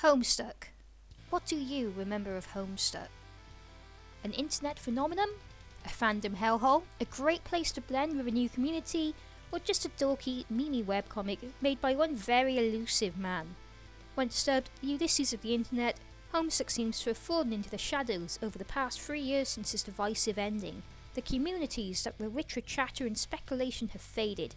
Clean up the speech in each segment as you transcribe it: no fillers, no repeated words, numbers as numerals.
Homestuck. What do you remember of Homestuck? An internet phenomenon? A fandom hellhole? A great place to blend with a new community? Or just a dorky, meme webcomic made by one very elusive man? Once dubbed the Ulysses of the internet, Homestuck seems to have fallen into the shadows over the past 3 years since its divisive ending. The communities that were rich with chatter and speculation have faded.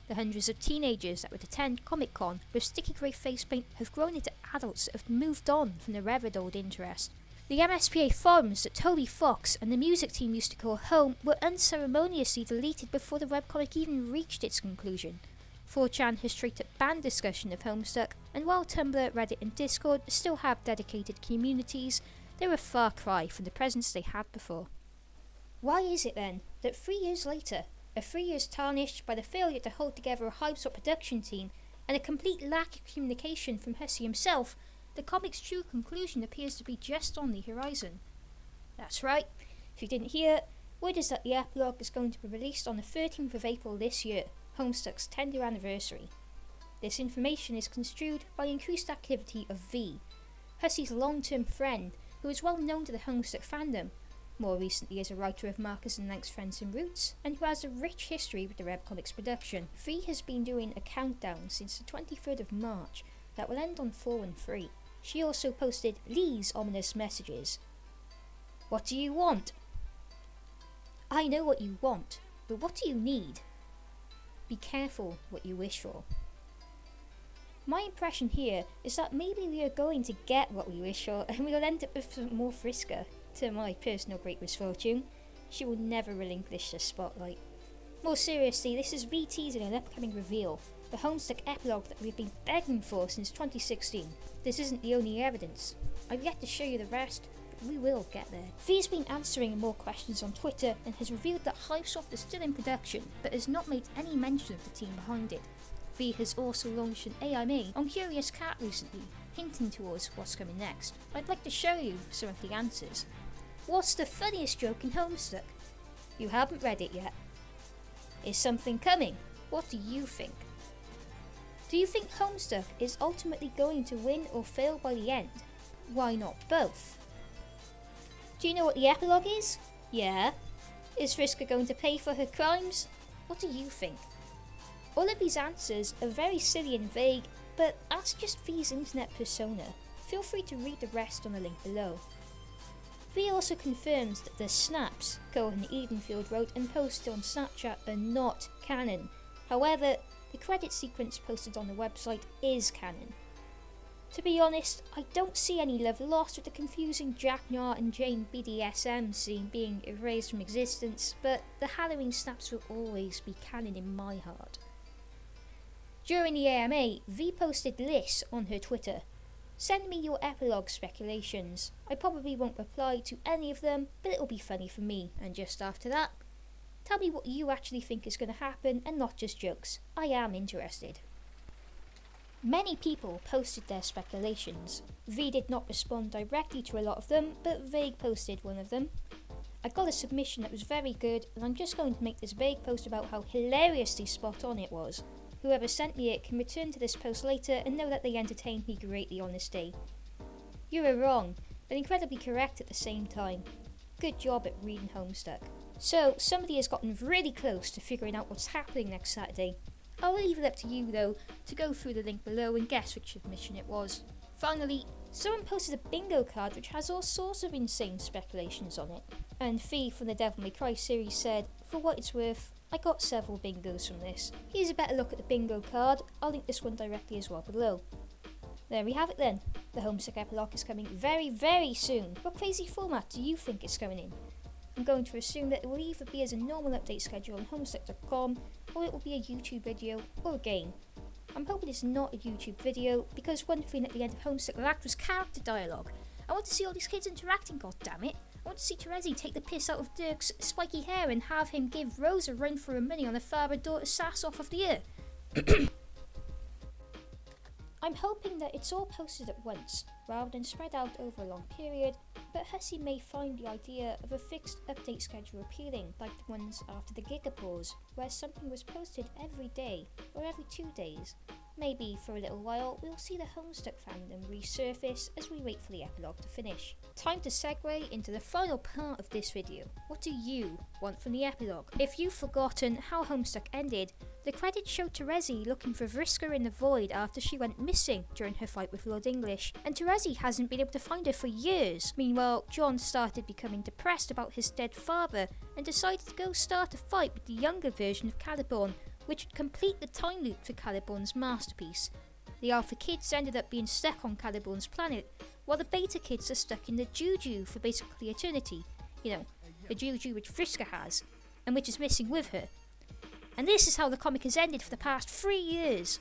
The hundreds of teenagers that would attend Comic-Con with sticky grey face paint have grown into adults that have moved on from their revered old interest. The MSPA forums that Toby Fox and the music team used to call home were unceremoniously deleted before the webcomic even reached its conclusion. 4chan has straight up banned discussion of Homestuck, and while Tumblr, Reddit and Discord still have dedicated communities, they're a far cry from the presence they had before. Why is it then that 3 years later, 3 years tarnished by the failure to hold together a Homestuck production team and a complete lack of communication from Hussey himself, the comic's true conclusion appears to be just on the horizon? That's right, if you didn't hear, word is that the epilogue is going to be released on the 13th of April this year, Homestuck's 10th anniversary. This information is construed by increased activity of V, Hussey's long-term friend who is well known to the Homestuck fandom, more recently as a writer of Marcus and Lank's Friends and Roots, and who has a rich history with the webcomic's production. V has been doing a countdown since the 23rd of March that will end on 413. She also posted these ominous messages. What do you want? I know what you want, but what do you need? Be careful what you wish for. My impression here is that maybe we are going to get what we wish for and we'll end up with some more Friska. To my personal great misfortune, she will never relinquish the spotlight. More seriously, this is V teasing an upcoming reveal, the Homestuck Epilogue that we've been begging for since 2016. This isn't the only evidence. I've yet to show you the rest, but we will get there. V's been answering more questions on Twitter and has revealed that Hivesoft is still in production, but has not made any mention of the team behind it. V has also launched an AMA on Curious Cat recently, hinting towards what's coming next. I'd like to show you some of the answers. What's the funniest joke in Homestuck? You haven't read it yet. Is something coming? What do you think? Do you think Homestuck is ultimately going to win or fail by the end? Why not both? Do you know what the epilogue is? Yeah. Is Friska going to pay for her crimes? What do you think? All of these answers are very silly and vague, but that's just V's internet persona. Feel free to read the rest on the link below. V also confirms that the snaps Cohen Edenfield wrote and posted on Snapchat are not canon. However, the credit sequence posted on the website is canon. To be honest, I don't see any love lost with the confusing Jack Nar and Jane BDSM scene being erased from existence, but the Halloween snaps will always be canon in my heart. During the AMA, V posted this on her Twitter. Send me your epilogue speculations. I probably won't reply to any of them, but it'll be funny for me. And just after that, tell me what you actually think is going to happen and not just jokes. I am interested. Many people posted their speculations. V did not respond directly to a lot of them, but Vague posted one of them. I got a submission that was very good, and I'm just going to make this Vague post about how hilariously spot on it was. Whoever sent me it can return to this post later and know that they entertained me greatly on this day. You were wrong, but incredibly correct at the same time. Good job at reading Homestuck. So, somebody has gotten really close to figuring out what's happening next Saturday. I'll leave it up to you though, to go through the link below and guess which submission it was. Finally, someone posted a bingo card which has all sorts of insane speculations on it. And Fee from the Devil May Cry series said, for what it's worth, I got several bingos from this. Here's a better look at the bingo card. I'll link this one directly as well below. There we have it then. The Homestuck Epilogue is coming very, very soon. What crazy format do you think it's coming in? I'm going to assume that it will either be as a normal update schedule on homestuck.com, or it will be a YouTube video or a game. I'm hoping it's not a YouTube video, because one thing at the end of Homestuck lacked was character dialogue. I want to see all these kids interacting, goddammit. I want to see Terezi take the piss out of Dirk's spiky hair and have him give Rose a run for her money on the father-daughter sass-off of the year. I'm hoping that it's all posted at once, rather than spread out over a long period, but Hussey may find the idea of a fixed update schedule appealing, like the ones after the Gigapause, where something was posted every day, or every 2 days, Maybe for a little while we'll see the Homestuck fandom resurface as we wait for the epilogue to finish. Time to segue into the final part of this video. What do you want from the epilogue? If you've forgotten how Homestuck ended, the credits show Terezi looking for Vriska in the void after she went missing during her fight with Lord English, and Terezi hasn't been able to find her for years. Meanwhile, John started becoming depressed about his dead father and decided to go start a fight with the younger version of Caliborn, which would complete the time loop for Caliborn's masterpiece. The Alpha kids ended up being stuck on Caliborn's planet, while the Beta kids are stuck in the Juju for basically eternity. You know, the Juju which Vriska has, and which is missing with her. And this is how the comic has ended for the past 3 years.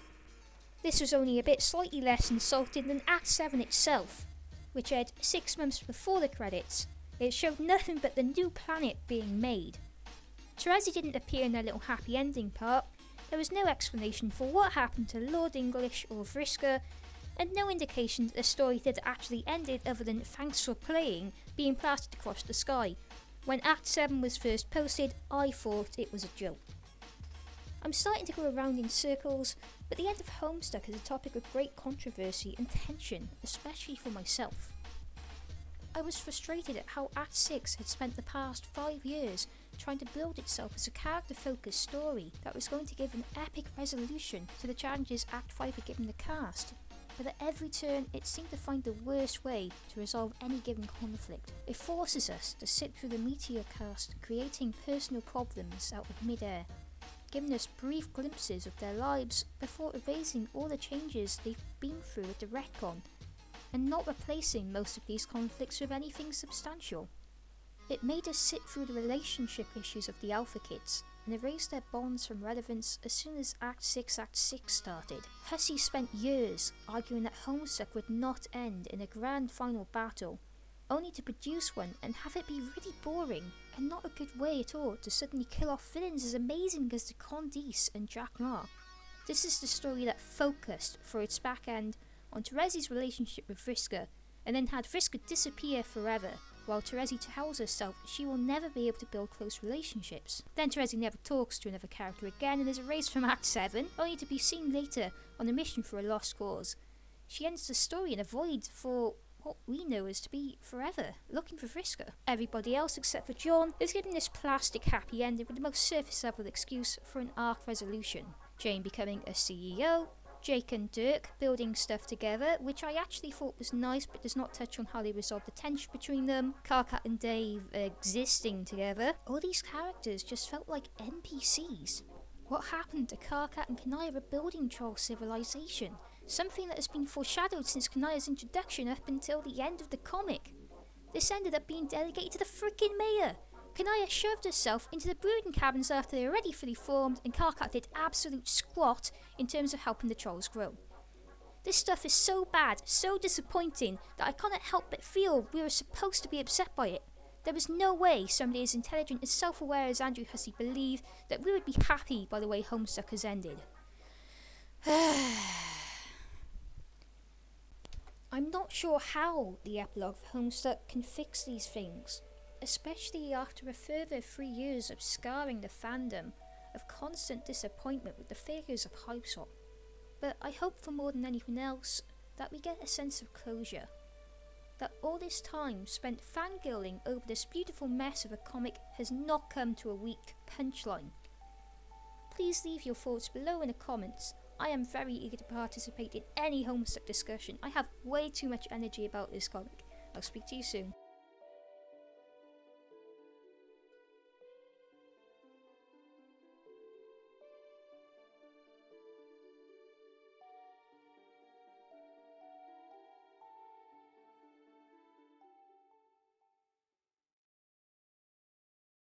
This was only a bit slightly less insulting than Act 7 itself, which aired 6 months before the credits. It showed nothing but the new planet being made. Terezi didn't appear in their little happy ending part. There was no explanation for what happened to Lord English or Vriska, and no indication that the story had actually ended other than "thanks for playing" being plastered across the sky. When Act 7 was first posted, I thought it was a joke. I'm starting to go around in circles, but the end of Homestuck is a topic of great controversy and tension, especially for myself. I was frustrated at how Act 6 had spent the past 5 years trying to build itself as a character-focused story that was going to give an epic resolution to the challenges Act 5 had given the cast. But at every turn, it seemed to find the worst way to resolve any given conflict. It forces us to sit through the meteor cast, creating personal problems out of mid-air, giving us brief glimpses of their lives before erasing all the changes they've been through with the retcon, and not replacing most of these conflicts with anything substantial. It made us sit through the relationship issues of the Alpha kids, and erased their bonds from relevance as soon as Act 6 started. Hussey spent years arguing that Homestuck would not end in a grand final battle, only to produce one and have it be really boring, and not a good way at all to suddenly kill off villains as amazing as the Condis and Jack Ma. This is the story that focused, for its back end, on Terezi's relationship with Vriska, and then had Vriska disappear forever, while Terezi tells herself she will never be able to build close relationships. Then Terezi never talks to another character again and is erased from Act 7, only to be seen later on a mission for a lost cause. She ends the story in a void for what we know is to be forever, looking for Vriska. Everybody else except for John is given this plastic happy ending with the most surface level excuse for an arc resolution. Jane becoming a CEO, Jake and Dirk building stuff together, which I actually thought was nice but does not touch on how they resolve the tension between them, Karkat and Dave existing together. All these characters just felt like NPCs. What happened to Karkat and Kanaya rebuilding Troll civilization? Something that has been foreshadowed since Kanaya's introduction up until the end of the comic. This ended up being delegated to the freaking mayor. Kanaya shoved herself into the brooding cabins after they were already fully formed, and Karkat did absolute squat in terms of helping the trolls grow. This stuff is so bad, so disappointing, that I cannot help but feel we were supposed to be upset by it. There was no way somebody as intelligent and self-aware as Andrew Hussey believed that we would be happy by the way Homestuck has ended. I'm not sure how the epilogue of Homestuck can fix these things, especially after a further 3 years of scarring the fandom, of constant disappointment with the failures of Hypesop. But I hope for more than anything else that we get a sense of closure. That all this time spent fangirling over this beautiful mess of a comic has not come to a weak punchline. Please leave your thoughts below in the comments. I am very eager to participate in any Homestuck discussion. I have way too much energy about this comic. I'll speak to you soon.